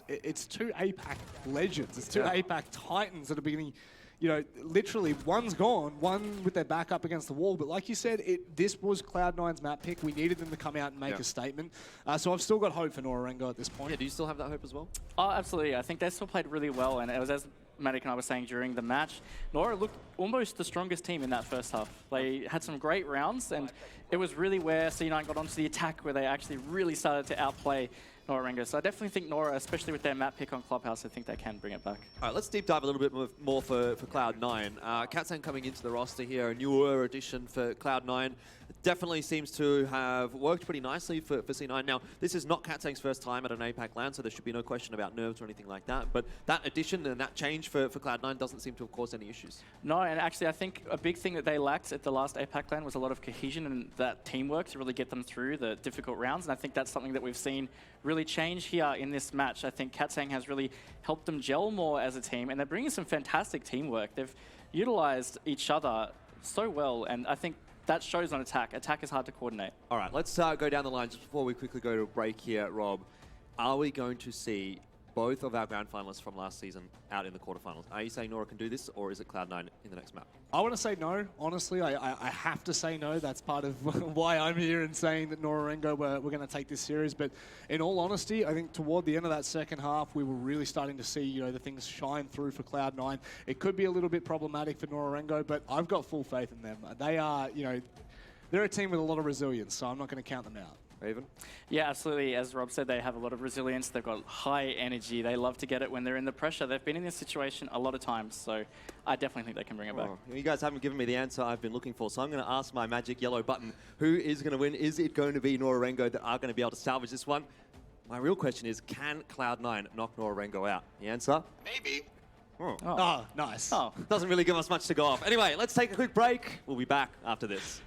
It's 2 APAC legends. It's 2 APAC titans that are beginning. You know, literally, one's gone, one with their back up against the wall. But like you said, this was Cloud9's map pick. We needed them to come out and make a statement. So I've still got hope for Nora-Rengo at this point. Yeah, do you still have that hope as well? Oh, absolutely. I think they still played really well, and it was as Matic and I were saying during the match, Nora looked almost the strongest team in that first half. They had some great rounds, and it was really where C9 got onto the attack, where they actually really started to outplay Nora-Rengo. So I definitely think Nora, especially with their map pick on Clubhouse, I think they can bring it back. All right, let's deep dive a little bit more for Cloud9. Katsang coming into the roster here, a newer addition for Cloud9. Definitely seems to have worked pretty nicely for C9. Now, this is not Katsang's first time at an APAC LAN, so there should be no question about nerves or anything like that. But that addition and that change for Cloud9 doesn't seem to have caused any issues. No, and actually I think a big thing that they lacked at the last APAC LAN was a lot of cohesion and that teamwork to really get them through the difficult rounds. And I think that's something that we've seen really change here in this match. I think Katsang has really helped them gel more as a team, and they're bringing some fantastic teamwork. They've utilized each other so well, and I think that shows on attack. Attack is hard to coordinate. All right, let's go down the line just before we quickly go to a break here, Rob. Are we going to see both of our grand finalists from last season out in the quarterfinals. Are you saying Nora can do this, or is it Cloud9 in the next map? I want to say no. Honestly, I have to say no. That's part of why I'm here and saying that Nora-Rengo we're going to take this series. But in all honesty, I think toward the end of that second half, we were really starting to see the things shine through for Cloud9. It could be a little bit problematic for Nora-Rengo, but I've got full faith in them. They are, they're a team with a lot of resilience, so I'm not going to count them out. Raven? Yeah, absolutely. As Rob said, they have a lot of resilience. They've got high energy. They love to get it when they're in the pressure. They've been in this situation a lot of times, so I definitely think they can bring it back. Oh, you guys haven't given me the answer I've been looking for, so I'm going to ask my magic yellow button. Who is going to win? Is it going to be Nora-Rengo that are going to be able to salvage this one? My real question is, can Cloud9 knock Nora-Rengo out? The answer? Maybe. Oh, nice. Oh. Doesn't really give us much to go off. Anyway, let's take a quick break. We'll be back after this.